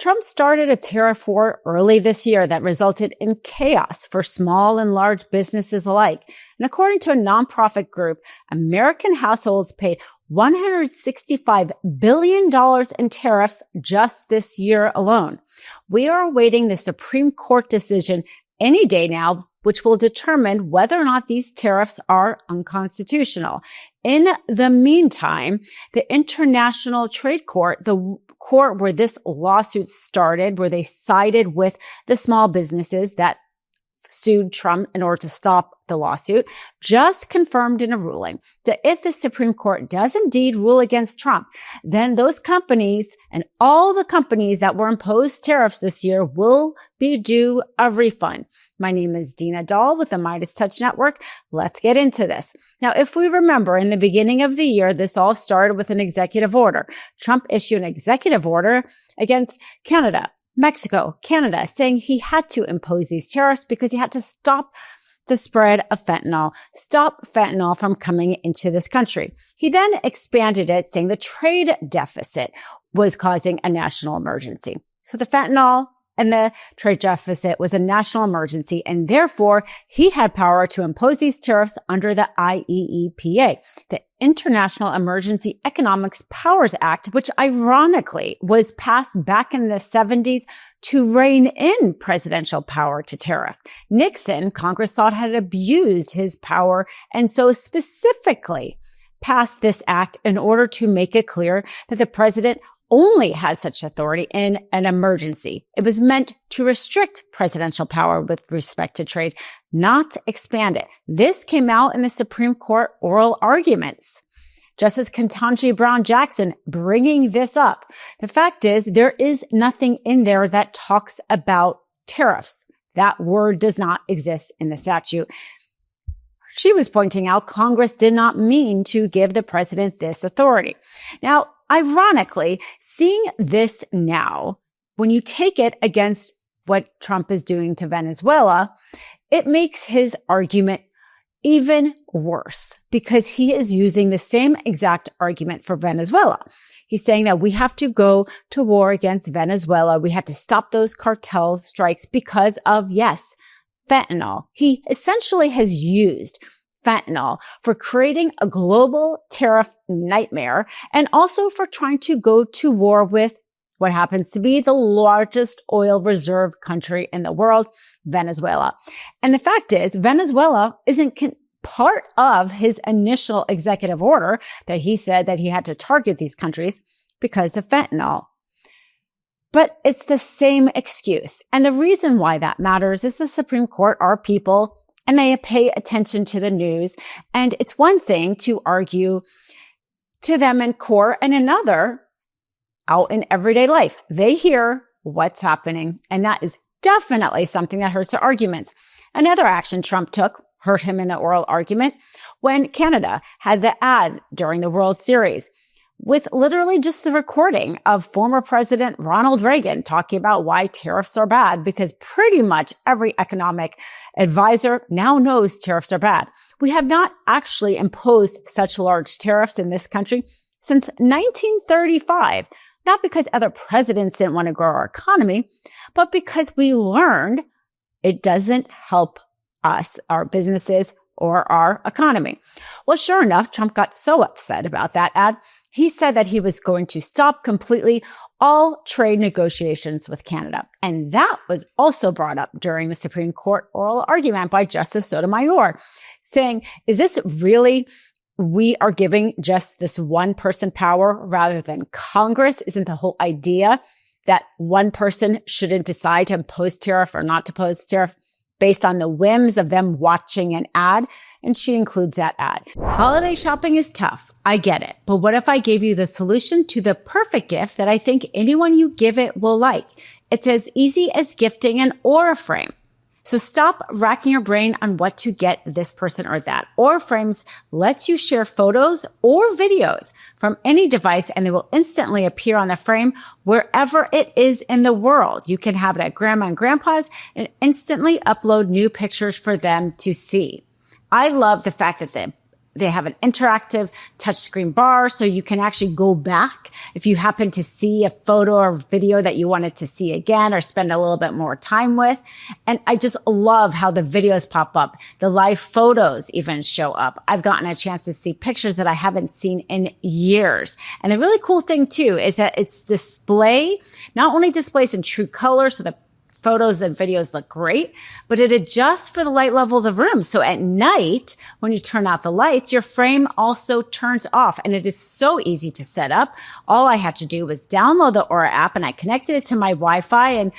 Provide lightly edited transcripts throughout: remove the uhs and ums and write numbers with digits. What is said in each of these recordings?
Trump started a tariff war early this year that resulted in chaos for small and large businesses alike. And according to a nonprofit group, American households paid $165 billion in tariffs just this year alone. We are awaiting the Supreme Court decision any day now, which will determine whether or not these tariffs are unconstitutional. In the meantime, the International Trade Court, the court where this lawsuit started, where they sided with the small businesses that sued Trump in order to stop the lawsuit, just confirmed in a ruling that if the Supreme Court does indeed rule against Trump, then those companies and all the companies that were imposed tariffs this year will be due a refund. My name is Dina Doll with the MeidasTouch Network. Let's get into this. Now, if we remember, in the beginning of the year, this all started with an executive order. Trump issued an executive order against Canada, Mexico, Canada, saying he had to impose these tariffs because he had to stop the spread of fentanyl, stop fentanyl from coming into this country. He then expanded it, saying the trade deficit was causing a national emergency. So the fentanyl and the trade deficit was a national emergency, and therefore he had power to impose these tariffs under the IEEPA, the International Emergency Economics Powers Act, which ironically was passed back in the 70s to rein in presidential power to tariff. Nixon, Congress thought, had abused his power, and so specifically passed this act in order to make it clear that the president only has such authority in an emergency. It was meant to restrict presidential power with respect to trade, not expand it. This came out in the Supreme Court oral arguments. Justice Ketanji Brown Jackson bringing this up. The fact is, there is nothing in there that talks about tariffs. That word does not exist in the statute. She was pointing out Congress did not mean to give the president this authority. Now, ironically, seeing this now, when you take it against what Trump is doing to Venezuela, it makes his argument even worse because he is using the same exact argument for Venezuela. He's saying that we have to go to war against Venezuela. We have to stop those cartel strikes because of, yes, fentanyl. He essentially has used fentanyl for creating a global tariff nightmare and also for trying to go to war with what happens to be the largest oil reserve country in the world, Venezuela. And the fact is, Venezuela isn't part of his initial executive order that he said that he had to target these countries because of fentanyl. But it's the same excuse. And the reason why that matters is the Supreme Court are people and they pay attention to the news. And it's one thing to argue to them in court and another out in everyday life. They hear what's happening. And that is definitely something that hurts their arguments. Another action Trump took hurt him in the oral argument when Canada had the ad during the World Series with literally just the recording of former President Ronald Reagan talking about why tariffs are bad, because pretty much every economic advisor now knows tariffs are bad. We have not actually imposed such large tariffs in this country since 1935, not because other presidents didn't want to grow our economy, but because we learned it doesn't help us, our businesses, or our economy. Well, sure enough, Trump got so upset about that ad, he said that he was going to stop completely all trade negotiations with Canada. And that was also brought up during the Supreme Court oral argument by Justice Sotomayor, saying, is this really, we are giving just this one person power rather than Congress? Isn't the whole idea that one person shouldn't decide to impose tariff or not to impose tariff based on the whims of them watching an ad? And she includes that ad. Holiday shopping is tough. I get it. But what if I gave you the solution to the perfect gift that I think anyone you give it will like? It's as easy as gifting an aura frame. So stop racking your brain on what to get this person or that. Aura frames lets you share photos or videos from any device and they will instantly appear on the frame wherever it is in the world. You can have it at grandma and grandpa's and instantly upload new pictures for them to see. I love the fact that the They have an interactive touchscreen bar, so you can actually go back if you happen to see a photo or video that you wanted to see again or spend a little bit more time with. And I just love how the videos pop up. The live photos even show up. I've gotten a chance to see pictures that I haven't seen in years. And the really cool thing too is that it's not only displays in true color, so the photos and videos look great, but it adjusts for the light level of the room. So at night, when you turn out the lights, your frame also turns off, and it is so easy to set up. All I had to do was download the Aura app, and I connected it to my Wi-Fi and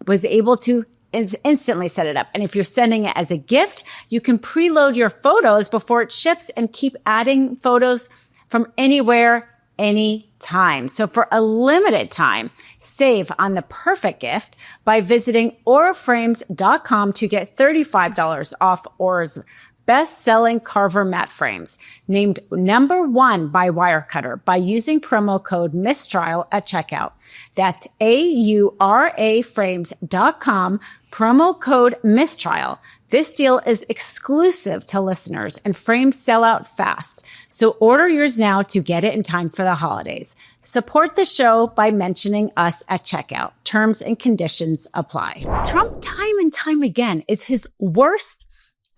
was able to instantly set it up. And if you're sending it as a gift, you can preload your photos before it ships and keep adding photos from anywhere, anytime. So for a limited time, save on the perfect gift by visiting auraframes.com to get $35 off Aura's best-selling Carver matte frames, named #1 by Wirecutter by using promo code MISTRIAL at checkout. That's auraframes.com, promo code MISTRIAL. This deal is exclusive to listeners, and frames sell out fast. So order yours now to get it in time for the holidays. Support the show by mentioning us at checkout. Terms and conditions apply. Trump, time and time again, is his worst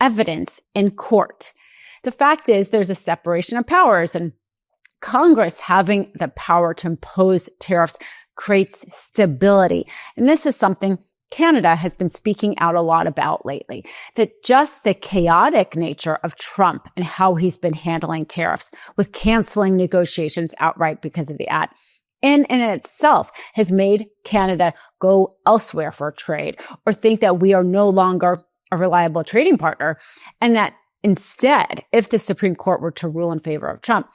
evidence in court. The fact is there's a separation of powers, and Congress having the power to impose tariffs creates stability. And this is something Canada has been speaking out a lot about lately, that just the chaotic nature of Trump and how he's been handling tariffs, with canceling negotiations outright because of the ad, in itself has made Canada go elsewhere for trade, or think that we are no longer a reliable trading partner. And that instead, if the Supreme Court were to rule in favor of Trump,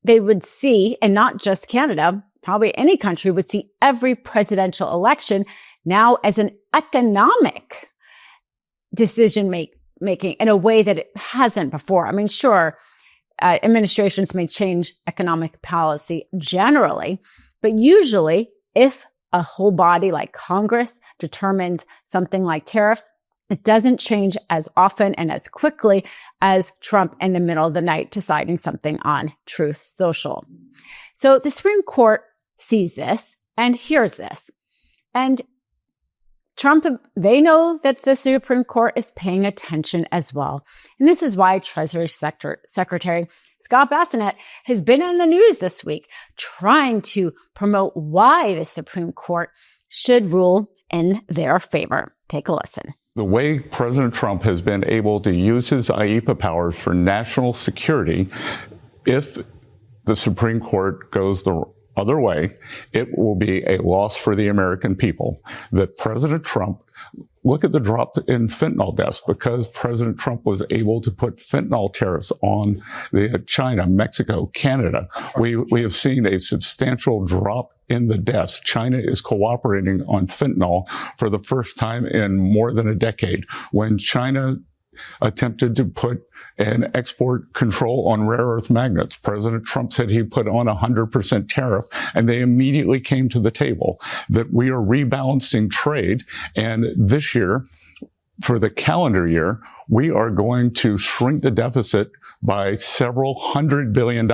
they would see, and not just Canada, probably any country would see every presidential election now as an economic decision making in a way that it hasn't before. I mean, sure, administrations may change economic policy generally, but usually if a whole body like Congress determines something like tariffs, it doesn't change as often and as quickly as Trump in the middle of the night deciding something on Truth Social. So the Supreme Court sees this and hears this. And Trump, they know that the Supreme Court is paying attention as well. And this is why Treasury Secretary Scott Bessent has been in the news this week, trying to promote why the Supreme Court should rule in their favor. Take a listen. The way President Trump has been able to use his IEPA powers for national security, if the Supreme Court goes the other way, it will be a loss for the American people. That President Trump, look at the drop in fentanyl deaths, because President Trump was able to put fentanyl tariffs on China, Mexico, Canada. We have seen a substantial drop in the deaths. China is cooperating on fentanyl for the first time in more than a decade. When China attempted to put an export control on rare earth magnets, President Trump said he put on 100% tariff, and they immediately came to the table. That we are rebalancing trade, and this year, for the calendar year, we are going to shrink the deficit by several $100 billion.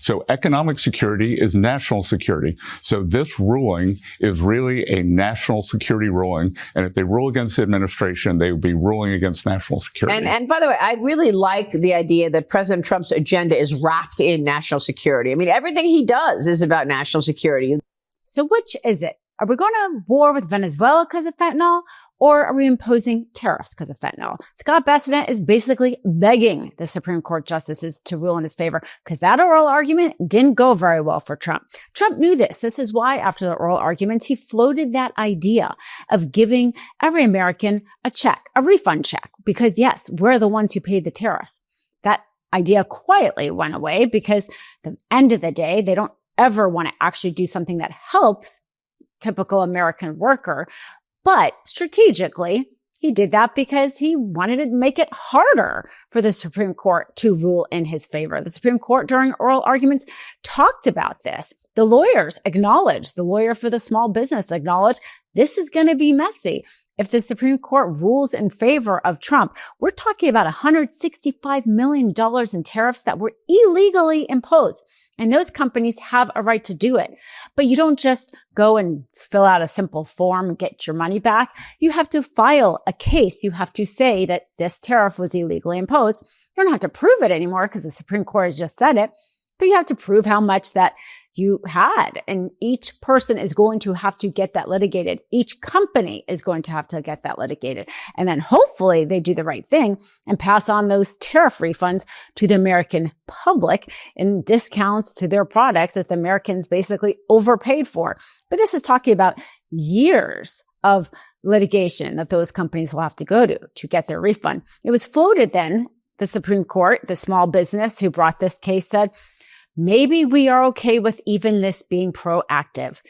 So economic security is national security. So this ruling is really a national security ruling. And if they rule against the administration, they would be ruling against national security. And by the way, I really like the idea that President Trump's agenda is wrapped in national security. I mean, everything he does is about national security. So which is it? Are we going to war with Venezuela because of fentanyl, or are we imposing tariffs because of fentanyl? Scott Bessent is basically begging the Supreme Court justices to rule in his favor, because that oral argument didn't go very well for Trump. Trump knew this. This is why after the oral arguments, he floated that idea of giving every American a check, a refund check, because yes, we're the ones who paid the tariffs. That idea quietly went away because at the end of the day, they don't ever want to actually do something that helps typical American worker. But strategically, he did that because he wanted to make it harder for the Supreme Court to rule in his favor. The Supreme Court during oral arguments talked about this. The lawyers acknowledged, the lawyer for the small business acknowledged, this is going to be messy. If the Supreme Court rules in favor of Trump, we're talking about $165 million in tariffs that were illegally imposed. And those companies have a right to do it. But you don't just go and fill out a simple form and get your money back. You have to file a case. You have to say that this tariff was illegally imposed. You don't have to prove it anymore because the Supreme Court has just said it. But you have to prove how much that you had. And each person is going to have to get that litigated. Each company is going to have to get that litigated. And then hopefully they do the right thing and pass on those tariff refunds to the American public in discounts to their products that the Americans basically overpaid for. But this is talking about years of litigation that those companies will have to go to get their refund. It was floated then. The Supreme Court, the small business who brought this case said, maybe we are okay with even this being proactive.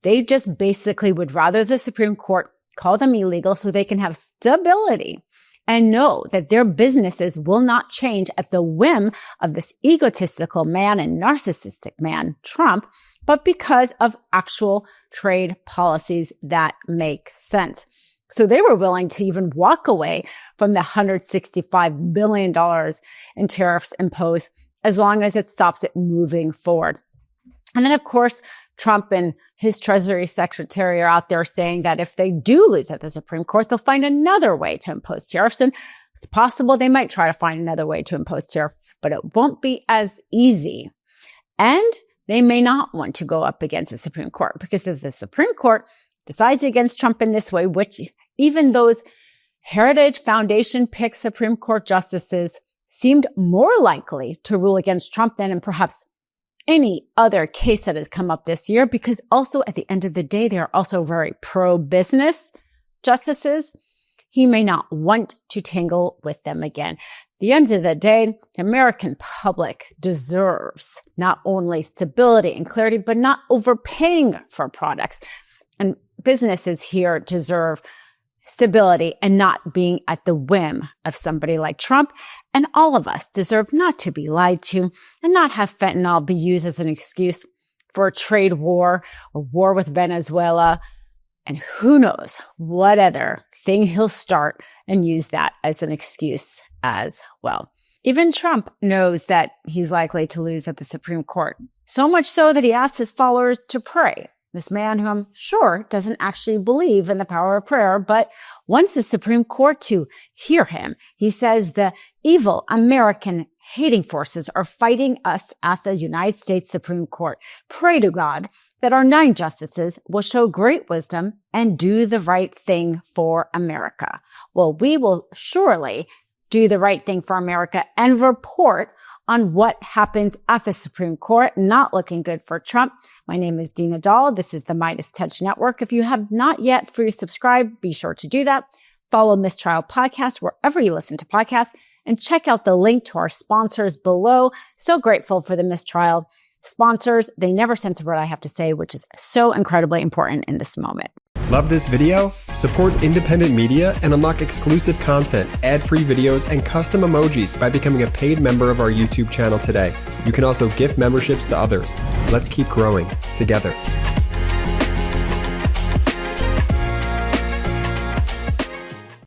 They just basically would rather the Supreme Court call them illegal so they can have stability and know that their businesses will not change at the whim of this egotistical man and narcissistic man, Trump, but because of actual trade policies that make sense. So they were willing to even walk away from the $165 billion in tariffs imposed as long as it stops it moving forward. And then, of course, Trump and his Treasury secretary are out there saying that if they do lose at the Supreme Court, they'll find another way to impose tariffs. And it's possible they might try to find another way to impose tariffs, but it won't be as easy. And they may not want to go up against the Supreme Court, because if the Supreme Court decides against Trump in this way, which even those Heritage Foundation picked Supreme Court justices seemed more likely to rule against Trump than in perhaps any other case that has come up this year, because also at the end of the day, they are also very pro-business justices. He may not want to tangle with them again. At the end of the day, the American public deserves not only stability and clarity, but not overpaying for products. And businesses here deserve stability and not being at the whim of somebody like Trump. And all of us deserve not to be lied to and not have fentanyl be used as an excuse for a trade war or war with Venezuela. And who knows what other thing he'll start and use that as an excuse as well. Even Trump knows that he's likely to lose at the Supreme Court. So much so that he asked his followers to pray. This man who I'm sure doesn't actually believe in the power of prayer, but wants the Supreme Court to hear him. He says the evil American hating forces are fighting us at the United States Supreme Court. Pray to God that our 9 justices will show great wisdom and do the right thing for America. Well, we will surely do the right thing for America and report on what happens at the Supreme Court. Not looking good for Trump. My name is Dina Doll. This is the MeidasTouch Network. If you have not yet free subscribed, be sure to do that. Follow Mistrial Podcast wherever you listen to podcasts and check out the link to our sponsors below. So grateful for the Mistrial sponsors. They never censor what I have to say, which is so incredibly important in this moment. Love this video? Support independent media and unlock exclusive content, ad-free videos, and custom emojis by becoming a paid member of our YouTube channel today. You can also gift memberships to others. Let's keep growing together.